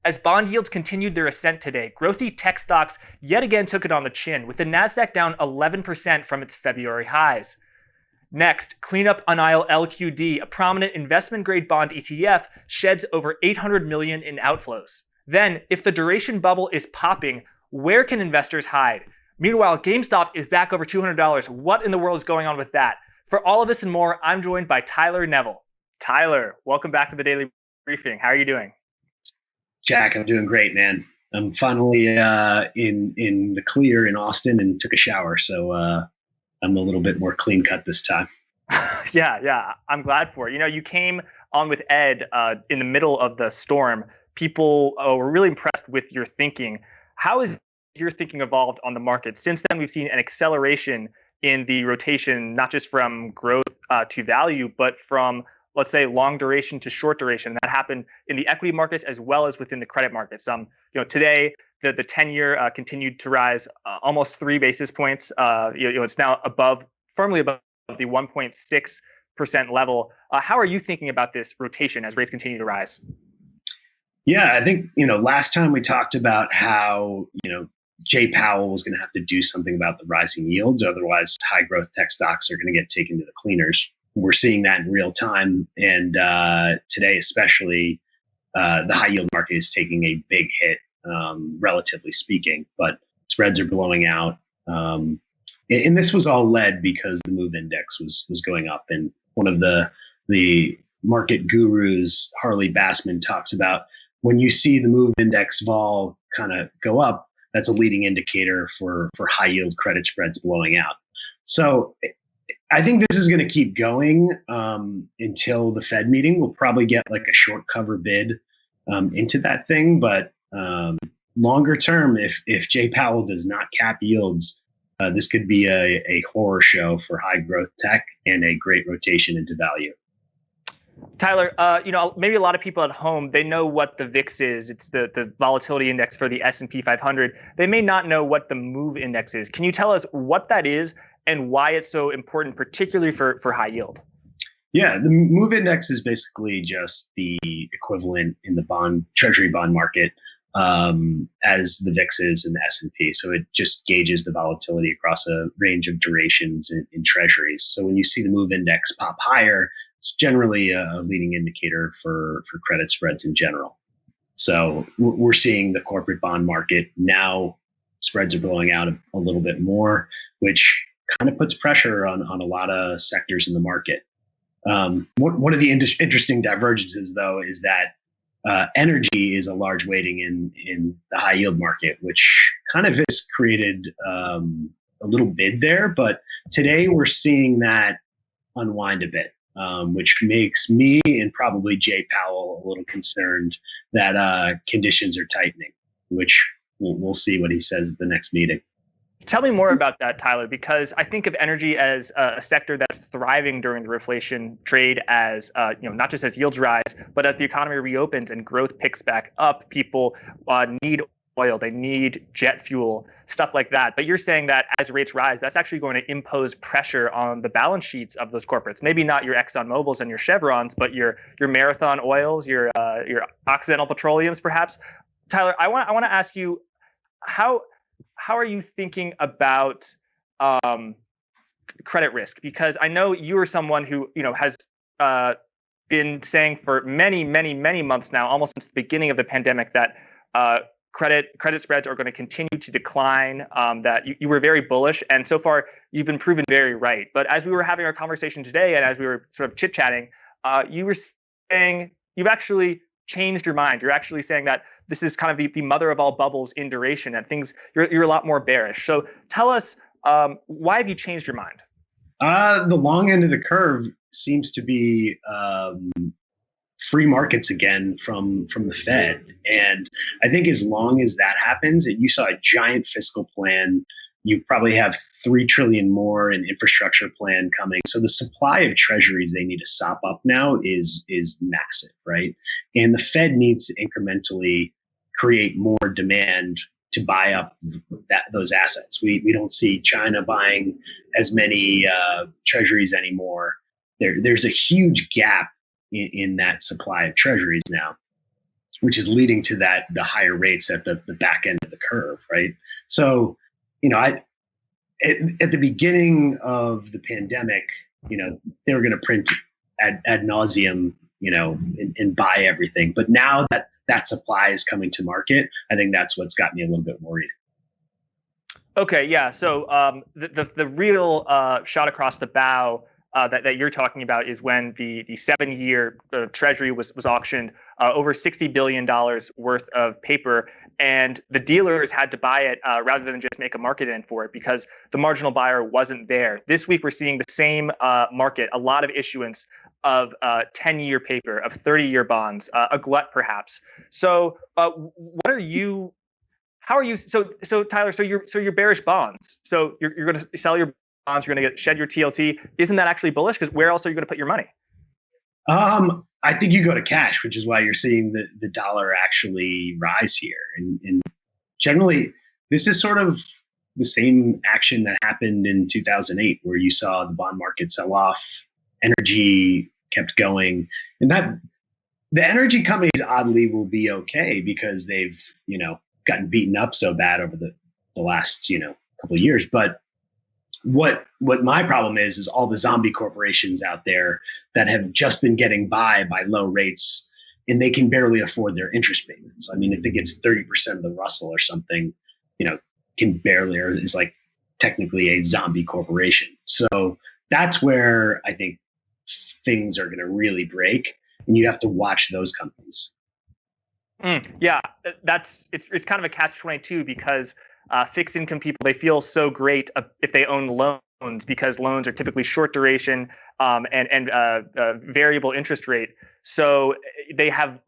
As bond yields continued their ascent today, growthy tech stocks yet again took it on the chin, with the NASDAQ down 11% from its February highs. Next, cleanup on aisle LQD, a prominent investment-grade bond ETF, sheds over $800 million in outflows. Then, if the duration bubble is popping, where can investors hide? Meanwhile, GameStop is back over $200. What in the world is going on with that? For all of this and more, I'm joined by Tyler Neville. Tyler, welcome back to the Daily Briefing. How are you doing? Jack, I'm doing great, man. I'm finally in the clear in Austin and took a shower, so I'm a little bit more clean cut this time. Yeah, I'm glad for it. You know, you came on with Ed in the middle of the storm. People were really impressed with your thinking. How has your thinking evolved on the market? Since then, we've seen an acceleration in the rotation, not just from growth to value, but from, let's say, long duration to short duration. That happened in the equity markets as well as within the credit markets. Today the 10-year continued to rise almost 3 basis points. It's now firmly above the 1.6% level. How are you thinking about this rotation as rates continue to rise? Yeah, I think last time we talked about how Jay Powell was going to have to do something about the rising yields, otherwise high growth tech stocks are going to get taken to the cleaners. We're seeing that in real time, and today especially, the high yield market is taking a big hit, relatively speaking. But spreads are blowing out, and this was all led because the MOVE index was going up. And one of the market gurus, Harley Bassman, talks about when you see the MOVE index vol kind of go up, that's a leading indicator for high yield credit spreads blowing out. So I think this is going to keep going until the Fed meeting. We'll probably get like a short cover bid into that thing. But longer term, if Jay Powell does not cap yields, this could be a horror show for high growth tech and a great rotation into value. Tyler, maybe a lot of people at home, they know what the VIX is. It's the volatility index for the S&P 500. They may not know what the MOVE index is. Can you tell us what that is and why it's so important, particularly for high yield? Yeah, the MOVE index is basically just the equivalent in the treasury bond market as the VIX is in the S&P. So it just gauges the volatility across a range of durations in treasuries. So when you see the MOVE index pop higher, it's generally a leading indicator for credit spreads in general. So we're seeing the corporate bond market now, spreads are blowing out a little bit more, which kind of puts pressure on a lot of sectors in the market. One of the interesting divergences, though, is that energy is a large weighting in the high yield market, which kind of has created a little bid there. But today we're seeing that unwind a bit, which makes me and probably Jay Powell a little concerned that conditions are tightening, which we'll see what he says at the next meeting. Tell me more about that, Tyler, because I think of energy as a sector that's thriving during the reflation trade as, not just as yields rise, but as the economy reopens and growth picks back up. People need oil, they need jet fuel, stuff like that. But you're saying that as rates rise, that's actually going to impose pressure on the balance sheets of those corporates. Maybe not your Exxon Mobils and your Chevrons, but your Marathon Oils, your Occidental Petroleums, perhaps. Tyler, I want to ask you, how are you thinking about credit risk? Because I know you are someone who has been saying for many months now, almost since the beginning of the pandemic, that credit spreads are going to continue to decline. That you were very bullish, and so far you've been proven very right. But as we were having our conversation today, and as we were sort of chit-chatting, you were saying you've actually changed your mind. You're actually saying that this is kind of the mother of all bubbles in duration, and you're a lot more bearish. So tell us, why have you changed your mind? The long end of the curve seems to be free markets again from the Fed. And I think as long as that happens, and you saw a giant fiscal plan, you probably have $3 trillion more in infrastructure plan coming. So the supply of treasuries they need to sop up now is massive, right? And the Fed needs to incrementally create more demand to buy up those assets. We don't see China buying as many treasuries anymore. There's a huge gap in that supply of treasuries now. which is leading to the higher rates at the back end of the curve, right? So, at the beginning of the pandemic, they were going to print ad nauseum, and buy everything. But now that supply is coming to market, I think that's what's got me a little bit worried. Okay, yeah. So the real shot across the bow that you're talking about is when the 7-year treasury was auctioned over $60 billion worth of paper, and the dealers had to buy it rather than just make a market in for it because the marginal buyer wasn't there. This week we're seeing the same market, a lot of issuance of 10-year paper, of 30-year bonds, a glut perhaps. So what are you? How are you? So Tyler, so you're bearish bonds. So you're going to sell your bonds. You're going to shed your TLT. Isn't that actually bullish? Because where else are you going to put your money? I think you go to cash, which is why you're seeing the dollar actually rise here. And generally, this is sort of the same action that happened in 2008, where you saw the bond market sell off, energy kept going, and that the energy companies oddly will be okay because they've gotten beaten up so bad over the last couple of years. But what my problem is all the zombie corporations out there that have just been getting by low rates, and they can barely afford their interest payments. I mean, if it gets 30% of the Russell or something, can barely, or is like technically a zombie corporation. So that's where I think things are going to really break, and you have to watch those companies. Yeah, it's kind of a catch-22 because fixed income people, they feel so great if they own loans because loans are typically short duration and variable interest rate. So they have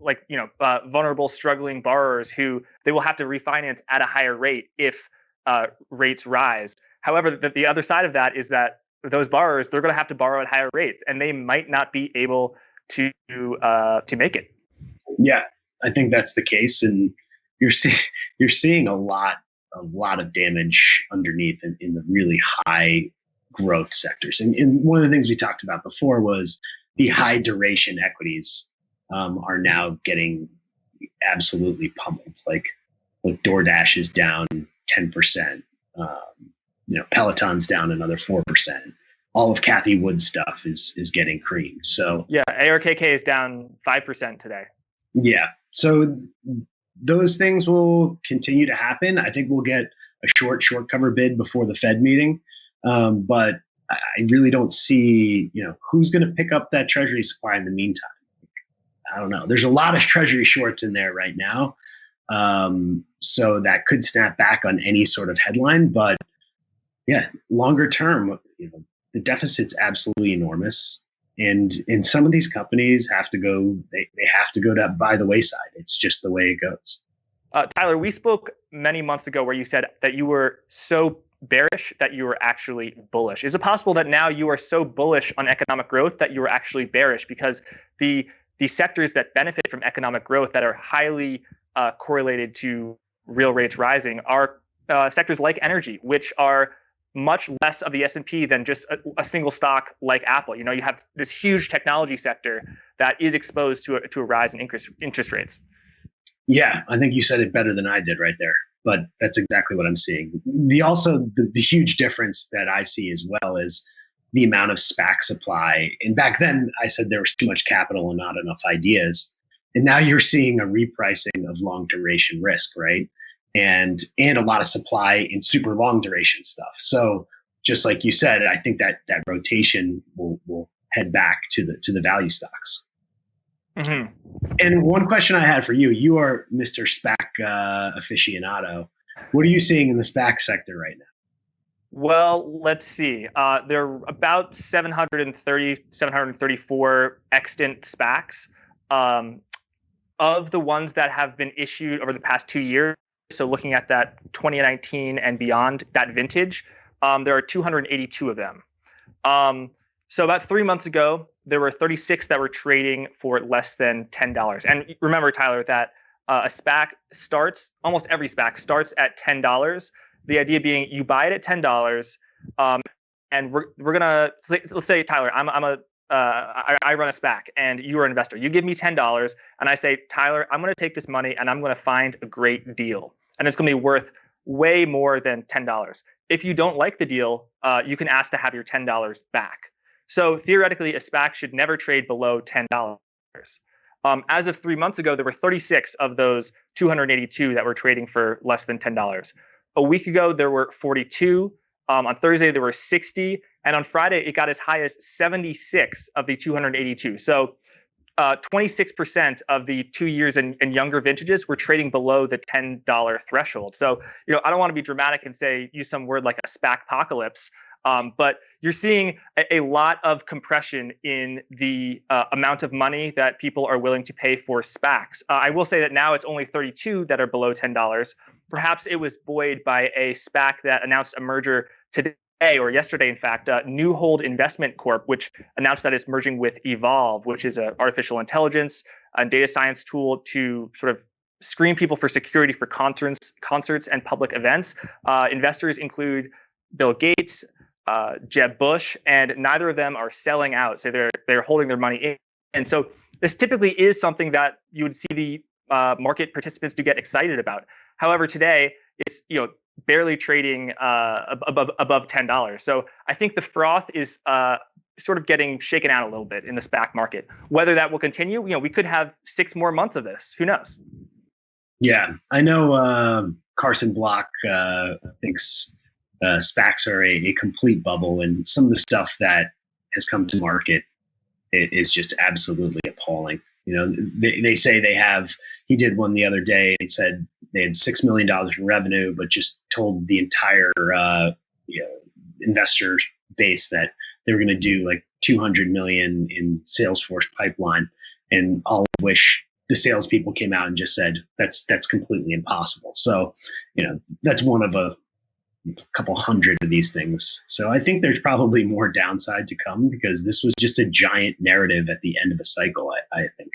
vulnerable, struggling borrowers who they will have to refinance at a higher rate if rates rise. However, the other side of that is that those borrowers, they're going to have to borrow at higher rates, and they might not be able to make it. Yeah, I think that's the case, and you're seeing a lot of damage underneath in the really high growth sectors. And one of the things we talked about before was the high duration equities are now getting absolutely pummeled. Like DoorDash is down 10%. Peloton's down another 4%. All of Cathie Wood's stuff is getting creamed. So yeah, ARKK is down 5% today. Yeah. So those things will continue to happen. I think we'll get a short cover bid before the Fed meeting. But I really don't see, who's going to pick up that treasury supply in the meantime. I don't know. There's a lot of treasury shorts in there right now. So that could snap back on any sort of headline. But yeah, longer term, the deficit's absolutely enormous. And some of these companies have to go, they have to go by the wayside. It's just the way it goes. Tyler, we spoke many months ago where you said that you were so bearish that you were actually bullish. Is it possible that now you are so bullish on economic growth that you are actually bearish because the sectors that benefit from economic growth that are highly correlated to real rates rising are sectors like energy, which are much less of the S&P than just a single stock like Apple. You have this huge technology sector that is exposed to a rise in interest rates. Yeah, I think you said it better than I did right there, but that's exactly what I'm seeing. The huge difference that I see as well is the amount of Spac supply. And back then I said there was too much capital and not enough ideas. And now you're seeing a repricing of long duration risk, right? And a lot of supply in super long duration stuff. So just like you said, I think that rotation will head back to the value stocks. Mm-hmm. And one question I had for you, you are Mr. Spac aficionado. What are you seeing in the Spac sector right now? Well, let's see. There are about 734 extant SPACs. Of the ones that have been issued over the past 2 years, so looking at that 2019 and beyond, that vintage, there are 282 of them. So about 3 months ago, there were 36 that were trading for less than $10. And remember, Tyler, that a SPAC starts, almost every SPAC starts at $10. The idea being you buy it at $10, and we're gonna let's say, Tyler, I'm a I run a Spac and you are an investor. You give me $10 and I say, Tyler, I'm going to take this money and I'm going to find a great deal. And it's going to be worth way more than $10. If you don't like the deal, you can ask to have your $10 back. So theoretically, a Spac should never trade below $10. As of 3 months ago, there were 36 of those 282 that were trading for less than $10. A week ago, there were 42. On Thursday, there were 60. And on Friday, it got as high as 76 of the 282. So 26% of the 2 years and younger vintages were trading below the $10 threshold. So, I don't want to be dramatic and use some word like a SPAC apocalypse, but you're seeing a lot of compression in the amount of money that people are willing to pay for SPACs. I will say that now it's only 32 that are below $10. Perhaps it was buoyed by a SPAC that announced a merger today or yesterday, in fact, New Hold Investment Corp, which announced that it's merging with Evolve, which is an artificial intelligence and data science tool to sort of screen people for security for concerts and public events. Investors include Bill Gates, Jeb Bush, and neither of them are selling out. So they're holding their money in. And so this typically is something that you would see the market participants do get excited about. However, today it's barely trading above $10. So I think the froth is sort of getting shaken out a little bit in the SPAC market. Whether that will continue, we could have 6 more months of this. Who knows? Yeah, I know Carson Block thinks SPACs are a complete bubble, and some of the stuff that has come to market is just absolutely appalling. They say they have. He did one the other day. He said they had $6 million in revenue, but just told the entire investor base that they were going to do like $200 million in Salesforce pipeline, and all of which the salespeople came out and just said that's completely impossible. So, that's one of a couple hundred of these things. So I think there's probably more downside to come because this was just a giant narrative at the end of a cycle, I think.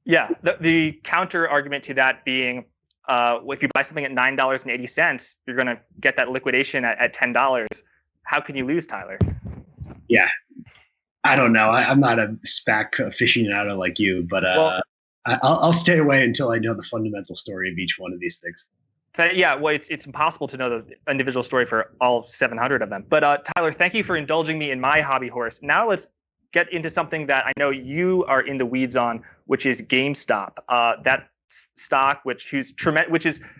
Yeah. The counter argument to that being, if you buy something at $9.80, you're going to get that liquidation at $10. How can you lose, Tyler? Yeah. I don't know. I'm not a SPAC aficionado like you, but I'll stay away until I know the fundamental story of each one of these things. Yeah, well, it's impossible to know the individual story for all 700 of them. But Tyler, thank you for indulging me in my hobby horse. Now let's get into something that I know you are in the weeds on, which is GameStop. That stock, which is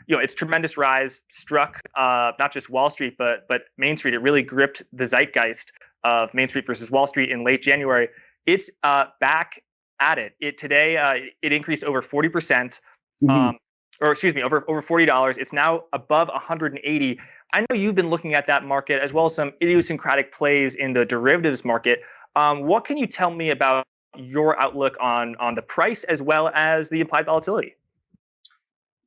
its tremendous rise struck not just Wall Street but Main Street. It really gripped the zeitgeist of Main Street versus Wall Street in late January. It's back at it. Today it increased over 40%. Or excuse me, over $40. It's now above 180. I know you've been looking at that market as well as some idiosyncratic plays in the derivatives market. What can you tell me about your outlook on the price as well as the implied volatility?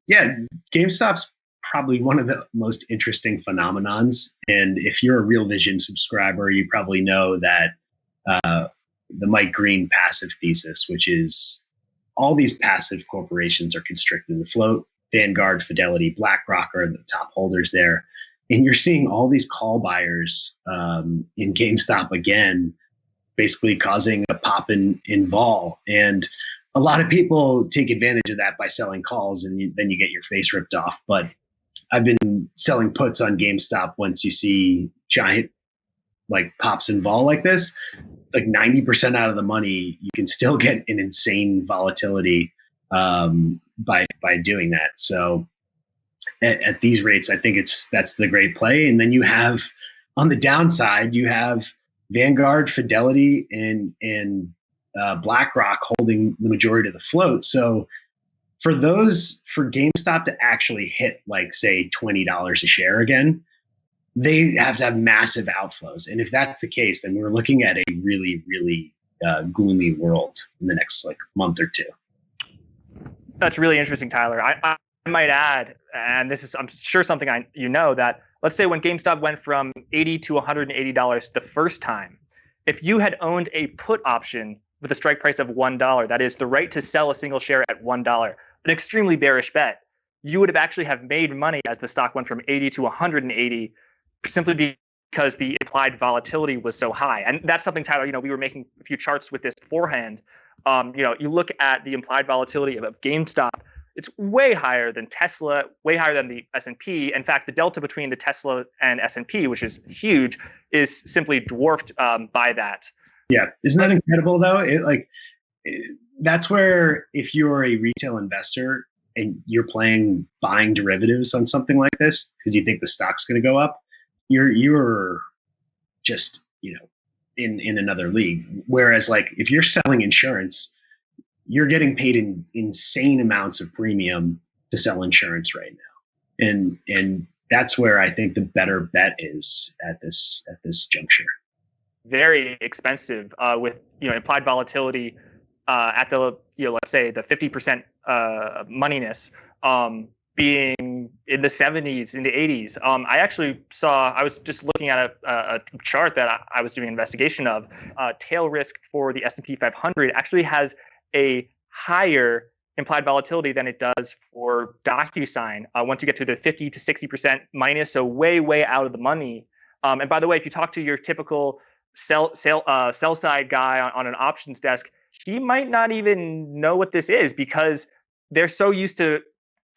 Yeah, GameStop's probably one of the most interesting phenomenons. And if you're a Real Vision subscriber, you probably know that the Mike Green passive thesis, which is all these passive corporations are constricted to float. Vanguard, Fidelity, BlackRock are the top holders there. And you're seeing all these call buyers in GameStop again, basically causing a pop in vol. And a lot of people take advantage of that by selling calls, and then you get your face ripped off. But I've been selling puts on GameStop once you see giant pops in vol like this. 90% out of the money, you can still get an insane volatility by doing that. So at these rates, I think that's the great play. And then you have on the downside, you have Vanguard, Fidelity, and BlackRock holding the majority of the float. So for GameStop to actually hit say $20 a share again, they have to have massive outflows. And if that's the case, then we're looking at a really, really gloomy world in the next month or two. That's really interesting, Tyler. I might add, and this is, I'm sure, something that let's say when GameStop went from $80 to $180 the first time, if you had owned a put option with a strike price of $1, that is the right to sell a single share at $1, an extremely bearish bet, you would have actually have made money as the stock went from 80 to 180, simply because the implied volatility was so high. And that's something, Tyler, we were making a few charts with this beforehand. You look at the implied volatility of GameStop, it's way higher than Tesla, way higher than the S&P. In fact, the delta between the Tesla and S&P, which is huge, is simply dwarfed by that. Yeah. Isn't that incredible, though? That's where, if you're a retail investor and you're buying derivatives on something like this because you think the stock's going to go up, you're just in another league. Whereas if you're selling insurance, you're getting paid in insane amounts of premium to sell insurance right now, and that's where I think the better bet is at this juncture. Very expensive with implied volatility at the let's say the 50% moneyness being in the 70s, in the 80s. I was just looking at a chart that I was doing an investigation of. Tail risk for the S&P 500 actually has a higher implied volatility than it does for DocuSign. Once you get to the 50 to 60% minus, so way out of the money. And by the way, if you talk to your typical sell side guy on an options desk, he might not even know what this is because they're so used to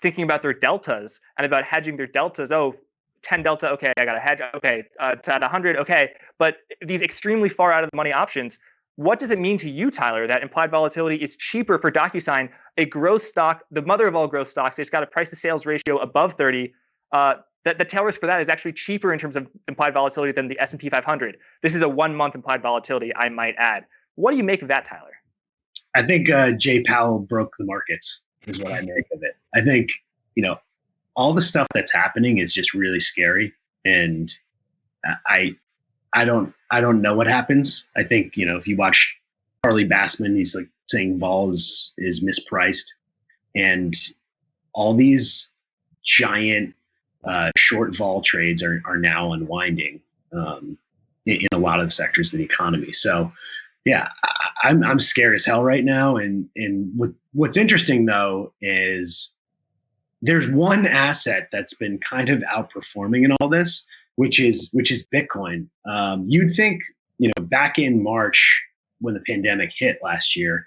thinking about their deltas and about hedging their deltas. Oh, 10 delta, okay, I got to hedge. Okay, it's at 100, okay. But these extremely far out of the money options, what does it mean to you, Tyler, that implied volatility is cheaper for DocuSign, a growth stock, the mother of all growth stocks? It's got a price to sales ratio above 30. That the tail risk for that is actually cheaper in terms of implied volatility than the S&P 500. This is a 1 month implied volatility, I might add. What do you make of that, Tyler? I think Jay Powell broke the markets is what I make of it. I think, all the stuff that's happening is just really scary. And I don't know what happens. I think, if you watch Harley Bassman, he's saying vol is mispriced, and all these giant short vol trades are now unwinding in a lot of the sectors of the economy. So yeah, I'm scared as hell right now. And what's interesting though is there's one asset that's been kind of outperforming in all this, which is Bitcoin. You'd think, back in March when the pandemic hit last year,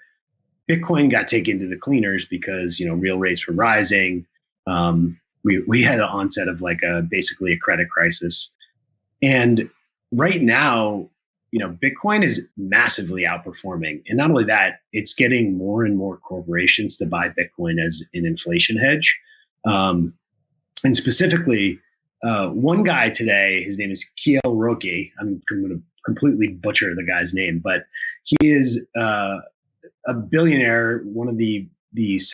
Bitcoin got taken to the cleaners because, real rates were rising. We had an onset of basically a credit crisis. And right now, Bitcoin is massively outperforming. And not only that, it's getting more and more corporations to buy Bitcoin as an inflation hedge. And specifically, one guy today, his name is Kiel Roque. I'm going to completely butcher the guy's name, but he is a billionaire, one of the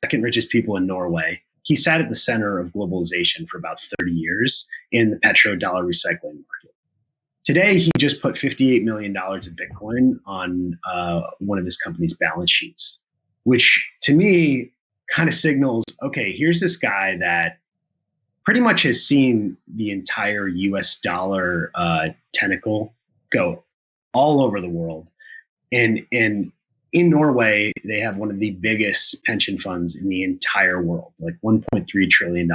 second richest people in Norway. He sat at the center of globalization for about 30 years in the petrodollar recycling market. Today, he just put $58 million of Bitcoin on one of his company's balance sheets, which to me kind of signals, okay, here's this guy that pretty much has seen the entire US dollar tentacle go all over the world. And in Norway, they have one of the biggest pension funds in the entire world, $1.3 trillion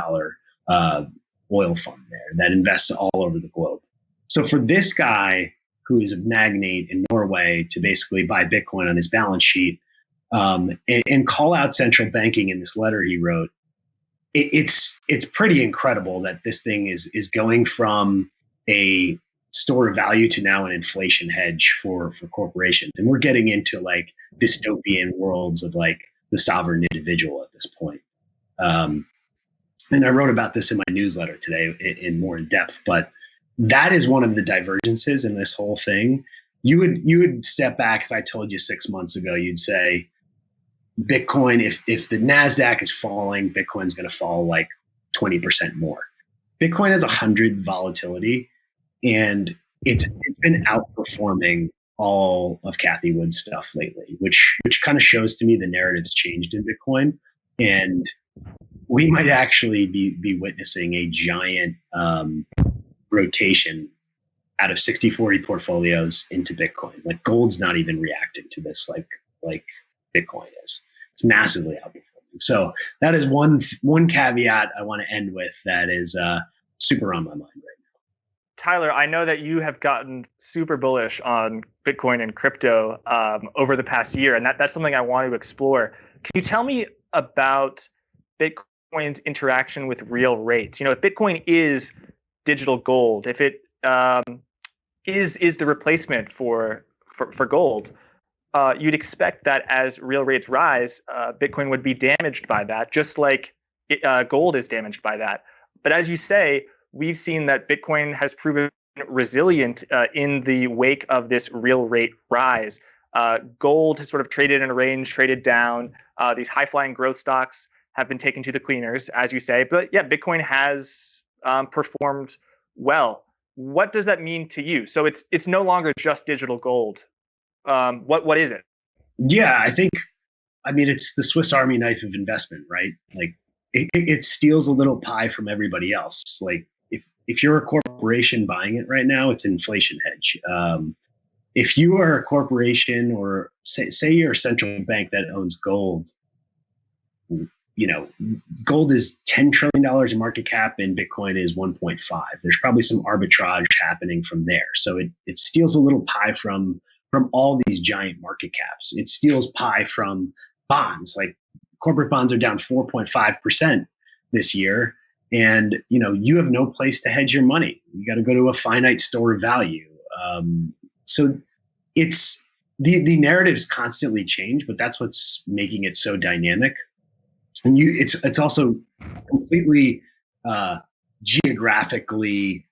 oil fund there that invests all over the globe. So for this guy, who is a magnate in Norway, to basically buy Bitcoin on his balance sheet and call out central banking in this letter he wrote, it's pretty incredible that this thing is going from a store of value to now an inflation hedge for corporations. And we're getting into dystopian worlds of the sovereign individual at this point. And I wrote about this in my newsletter today in more in depth, but that is one of the divergences in this whole thing. You would step back. If I told you 6 months ago, you'd say Bitcoin, if the NASDAQ is falling, Bitcoin's going to fall 20% more. Bitcoin has 100 volatility, and it's been outperforming all of Cathie Wood's stuff lately, which kind of shows to me the narrative's changed in Bitcoin, and we might actually be witnessing a giant rotation out of 60-40 portfolios into Bitcoin. Gold's not even reacting to this like Bitcoin is. It's massively outperforming. So that is one caveat I want to end with that is super on my mind right now. Tyler, I know that you have gotten super bullish on Bitcoin and crypto over the past year, and that's something I want to explore. Can you tell me about Bitcoin's interaction with real rates? If Bitcoin is digital gold, if it is the replacement for gold, you'd expect that as real rates rise, Bitcoin would be damaged by that, just like gold is damaged by that. But as you say, we've seen that Bitcoin has proven resilient in the wake of this real rate rise. Gold has sort of traded in a range, traded down. These high-flying growth stocks have been taken to the cleaners, as you say. But yeah, Bitcoin has performed well. What does that mean to you? So it's no longer just digital gold. What is it? Yeah, I mean, it's the Swiss Army knife of investment, right? Like it steals a little pie from everybody else. Like if you're a corporation buying it right now, it's inflation hedge. If you are a corporation or say you're a central bank that owns gold, gold is $10 trillion in market cap and Bitcoin is 1.5. There's probably some arbitrage happening from there. So it steals a little pie from all these giant market caps. It steals pie from bonds. Like corporate bonds are down 4.5% this year. And you have no place to hedge your money. You got to go to a finite store of value. So it's the narratives constantly change, but that's what's making it so dynamic. And it's also completely geographically.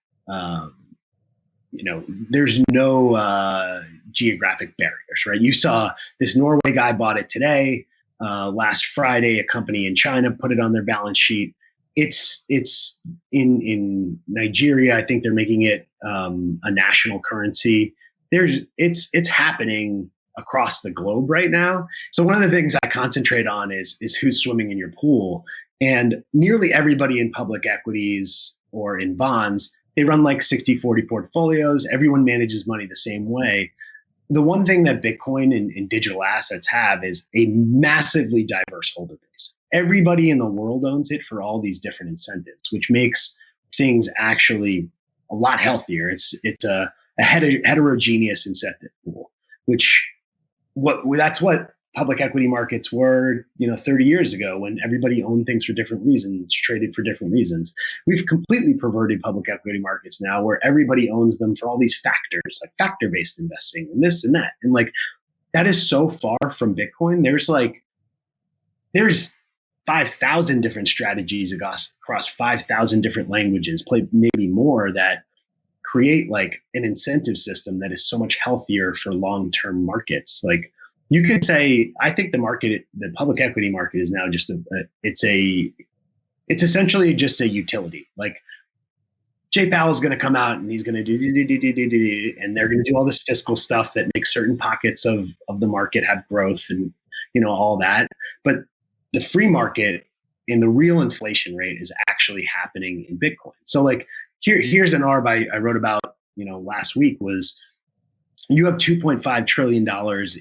There's no geographic barriers, right? You saw this Norway guy bought it today. Last Friday, a company in China put it on their balance sheet. It's in Nigeria. I think they're making it a national currency. It's happening across the globe right now. So one of the things I concentrate on is who's swimming in your pool. And nearly everybody in public equities or in bonds, they run like 60-40 portfolios. Everyone manages money the same way. The one thing that Bitcoin and digital assets have is a massively diverse holder base. Everybody in the world owns it for all these different incentives, which makes things actually a lot healthier. It's a heterogeneous incentive pool, that's what public equity markets were, 30 years ago, when everybody owned things for different reasons, traded for different reasons. We've completely perverted public equity markets now, where everybody owns them for all these factors, like factor-based investing and this and that. And like, that is so far from Bitcoin. There's 5,000 different strategies across 5,000 different languages, maybe more, that create like an incentive system that is so much healthier for long-term markets. Like, you could say, I think the public equity market is now just it's essentially just a utility. Like, Jay Powell's going to come out and he's going to do, and they're going to do all this fiscal stuff that makes certain pockets of the market have growth and, all that. But the free market and the real inflation rate is actually happening in Bitcoin. So like, here's an arb I wrote about, last week was, you have $2.5 trillion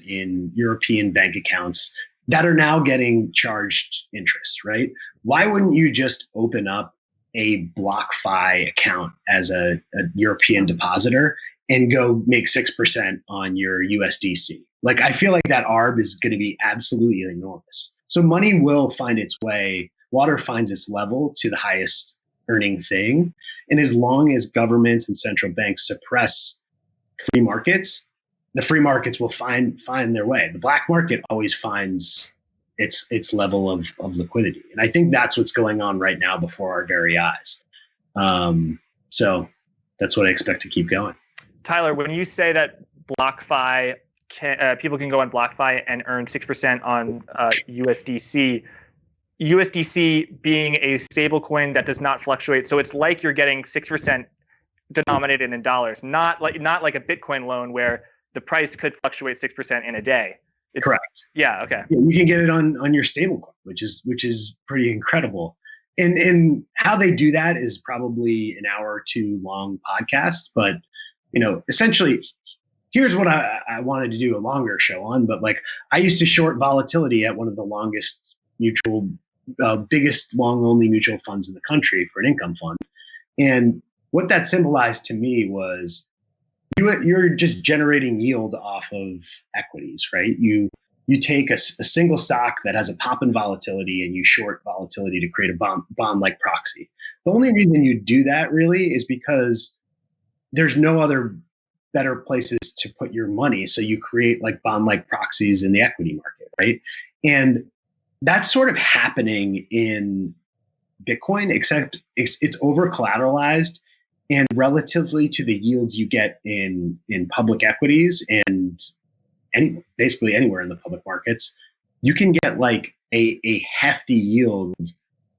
in European bank accounts that are now getting charged interest, right? Why wouldn't you just open up a BlockFi account as a European depositor and go make 6% on your USDC? Like, I feel like that arb is going to be absolutely enormous. So money will find its way, water finds its level to the highest earning thing. And as long as governments and central banks suppress free markets, the free markets will find their way. The black market always finds its level of liquidity. And I think that's what's going on right now before our very eyes. So that's what I expect to keep going. Tyler, when you say that BlockFi, people can go on BlockFi and earn 6% on USDC, USDC being a stable coin that does not fluctuate. So it's like you're getting 6% denominated in dollars, not like a Bitcoin loan where the price could fluctuate 6% in a day. Correct. Yeah. Okay. Yeah, you can get it on your stablecoin, which is pretty incredible. And how they do that is probably an hour or two long podcast. But essentially, here's what I wanted to do a longer show on. But like, I used to short volatility at one of the longest biggest long only mutual funds in the country for an income fund. And what that symbolized to me was you're just generating yield off of equities, right? You take a single stock that has a pop in volatility and you short volatility to create a bond-like proxy. The only reason you do that really is because there's no other better places to put your money. So you create like bond-like proxies in the equity market, right? And that's sort of happening in Bitcoin, except it's over collateralized, and relatively to the yields you get in public equities and basically anywhere in the public markets, you can get like a hefty yield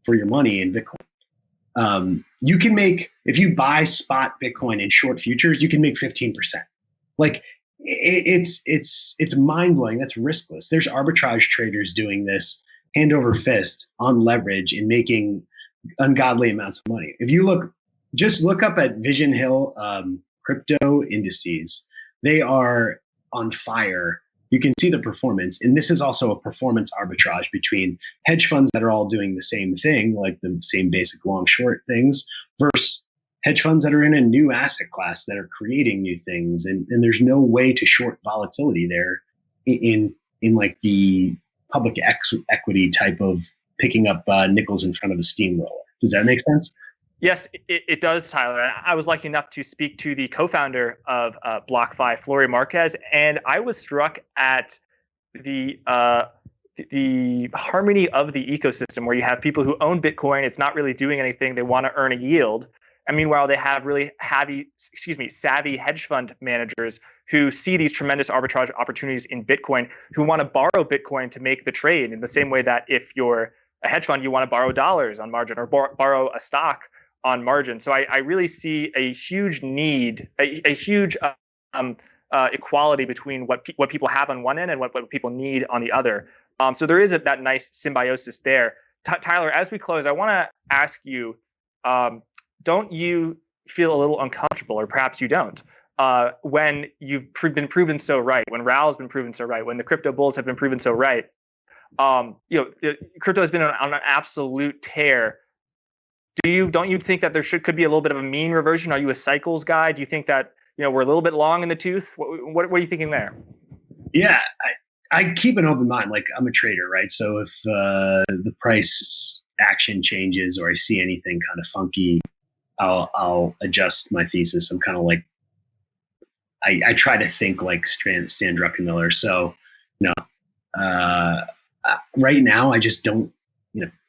for your money in Bitcoin. You can make, if you buy spot Bitcoin in short futures, you can make 15%. Like it's mind blowing. That's riskless. There's arbitrage traders doing this hand over fist on leverage and making ungodly amounts of money. If you just look up at Vision Hill crypto indices. They are on fire. You can see the performance. And this is also a performance arbitrage between hedge funds that are all doing the same thing, like the same basic long short things, versus hedge funds that are in a new asset class that are creating new things. And there's no way to short volatility there in like the public equity type of picking up nickels in front of a steamroller. Does that make sense? Yes, it does, Tyler. I was lucky enough to speak to the co-founder of BlockFi, Flory Marquez, and I was struck at the harmony of the ecosystem, where you have people who own Bitcoin. It's not really doing anything. They want to earn a yield. And meanwhile, they have really savvy hedge fund managers who see these tremendous arbitrage opportunities in Bitcoin, who want to borrow Bitcoin to make the trade, in the same way that if you're a hedge fund, you want to borrow dollars on margin or borrow a stock on margin. So I really see a huge need, a huge equality between what people have on one end and what people need on the other. So there is that nice symbiosis there. Tyler, as we close, I want to ask you, don't you feel a little uncomfortable, or perhaps you don't, when you've been proven so right, when Raoul's been proven so right, when the crypto bulls have been proven so right? Crypto has been on an absolute tear. Don't you think that there could be a little bit of a mean reversion? Are you a cycles guy? Do you think that we're a little bit long in the tooth? What are you thinking there? Yeah, I keep an open mind. Like, I'm a trader, right? So if the price action changes or I see anything kind of funky, I'll adjust my thesis. I'm kind of like, I try to think like Stan Druckenmiller. So right now I just don't.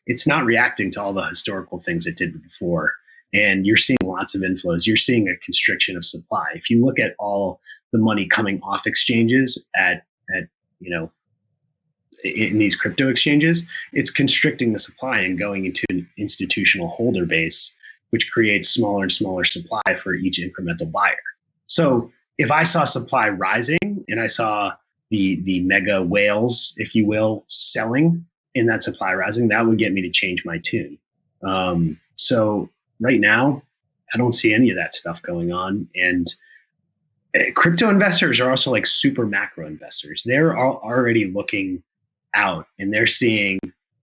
It's not reacting to all the historical things it did before. And you're seeing lots of inflows. You're seeing a constriction of supply. If you look at all the money coming off exchanges in these crypto exchanges, it's constricting the supply and going into an institutional holder base, which creates smaller and smaller supply for each incremental buyer. So if I saw supply rising and I saw the mega whales, if you will, selling in that supply rising, that would get me to change my tune. So right now, I don't see any of that stuff going on. And crypto investors are also like super macro investors. They're already looking out and they're seeing,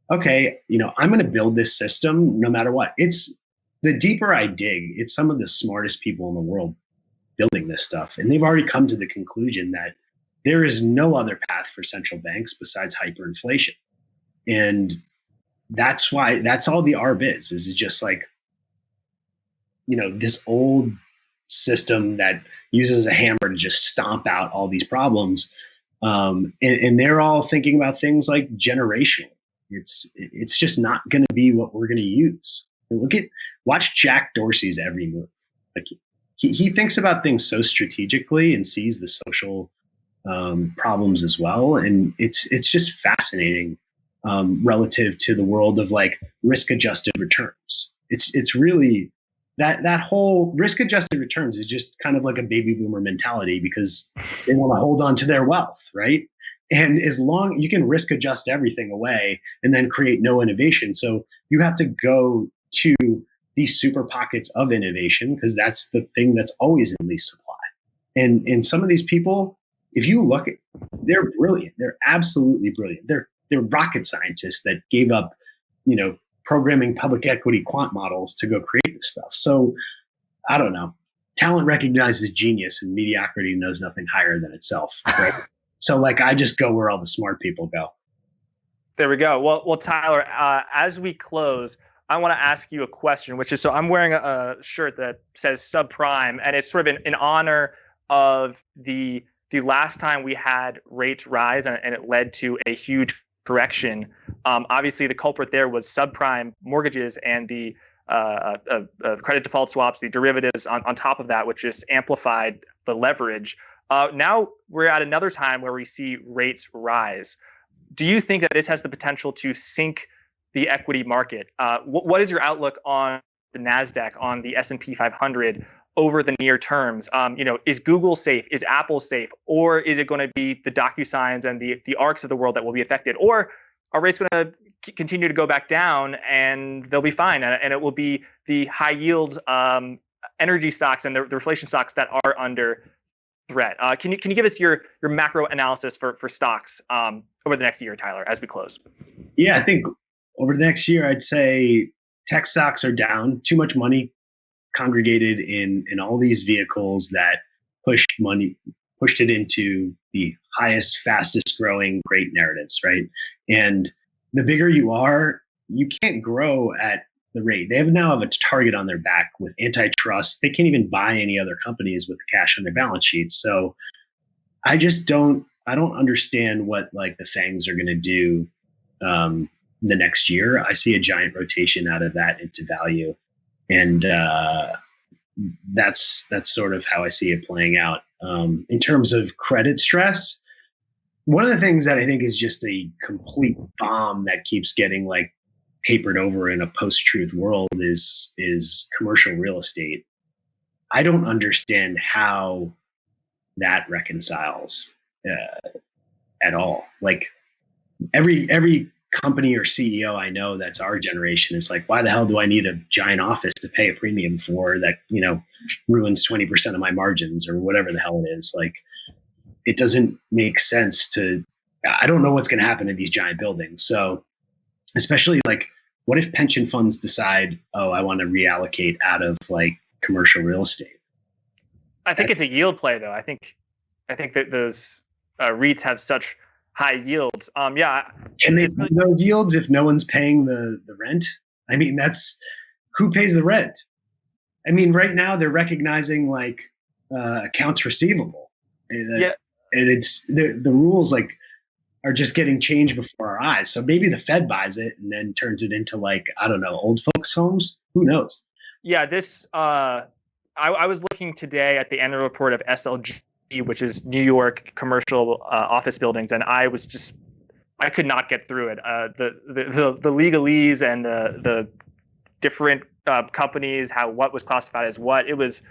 okay, I'm going to build this system no matter what. It's the deeper I dig, it's some of the smartest people in the world building this stuff. And they've already come to the conclusion that there is no other path for central banks besides hyperinflation. And that's why, that's all the ARB is just like, this old system that uses a hammer to just stomp out all these problems. And they're all thinking about things like generational. It's just not going to be what we're going to use. Watch Jack Dorsey's every move. Like he thinks about things so strategically and sees the social problems as well. And it's just fascinating relative to the world of like risk-adjusted returns. It's really that whole risk-adjusted returns is just kind of like a baby boomer mentality because they want to hold on to their wealth, right? And as long you can risk adjust everything away and then create no innovation. So you have to go to these super pockets of innovation because that's the thing that's always in least supply. And some of these people, if you look at, they're brilliant. They're absolutely brilliant. They're rocket scientists that gave up, programming public equity quant models to go create this stuff. So I don't know. Talent recognizes genius, and mediocrity knows nothing higher than itself. Right? So like, I just go where all the smart people go. There we go. Well, Tyler, as we close, I want to ask you a question, which is, so I'm wearing a shirt that says subprime, and it's sort of in honor of the last time we had rates rise, and it led to a huge correction. Obviously, the culprit there was subprime mortgages and the credit default swaps, the derivatives on top of that, which just amplified the leverage. Now we're at another time where we see rates rise. Do you think that this has the potential to sink the equity market? What is your outlook on the NASDAQ, on the S&P 500 over the near terms? Is Google safe? Is Apple safe? Or is it going to be the DocuSigns and the ARCs of the world that will be affected? Or are rates going to continue to go back down and they'll be fine? And it will be the high yield energy stocks and the reflation stocks that are under threat. Can you give us your macro analysis for stocks over the next year, Tyler, as we close? Yeah, I think over the next year, I'd say tech stocks are down. Too much money congregated in all these vehicles that pushed it into the highest, fastest growing great narratives, right? And the bigger you are, you can't grow at the rate. They now have a target on their back with antitrust. They can't even buy any other companies with the cash on their balance sheets. So I don't understand what like the FANGs are going to do the next year. I see a giant rotation out of that into value. And that's sort of how I see it playing out. In terms of credit stress, one of the things that I think is just a complete bomb that keeps getting like papered over in a post-truth world is commercial real estate. I don't understand how that reconciles at all. Like every company or CEO I know that's our generation is like, why the hell do I need a giant office to pay a premium for that, ruins 20% of my margins or whatever the hell it is? Like, it doesn't make sense I don't know what's going to happen in these giant buildings. So especially like, what if pension funds decide, oh, I want to reallocate out of like commercial real estate? I think it's a yield play though. I think that those REITs have such high yields. Can they pay those yields if no one's paying the rent? I mean, who pays the rent? I mean, right now they're recognizing like accounts receivable. And it's the rules like are just getting changed before our eyes. So maybe the Fed buys it and then turns it into like, I don't know, old folks' homes. Who knows? Yeah, this I was looking today at the annual report of SLG, which is New York commercial office buildings, and I could not get through it. The legalese and the different companies, what was classified as what, it was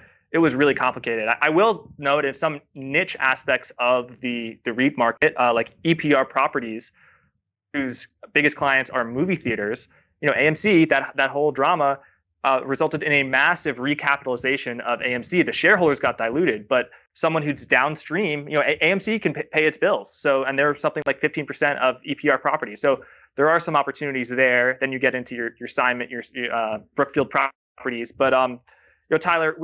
really complicated. I will note in some niche aspects of the REIT market, like EPR properties, whose biggest clients are movie theaters. AMC, that whole drama resulted in a massive recapitalization of AMC. The shareholders got diluted, but someone who's downstream, AMC can pay its bills. So, and they're something like 15% of EPR property. So there are some opportunities there. Then you get into your Simon, your Brookfield properties. But Tyler,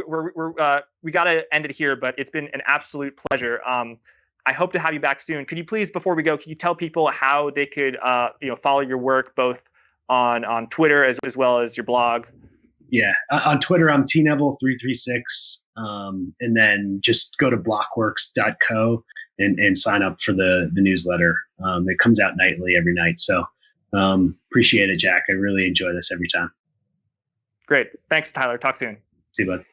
we got to end it here, but it's been an absolute pleasure. I hope to have you back soon. Could you please, before we go, can you tell people how they could follow your work both on Twitter as well as your blog? Yeah, on Twitter, I'm tneville336. And then just go to blockworks.co and sign up for the newsletter. It comes out nightly every night. So appreciate it, Jack. I really enjoy this every time. Great. Thanks, Tyler. Talk soon. See you, bud.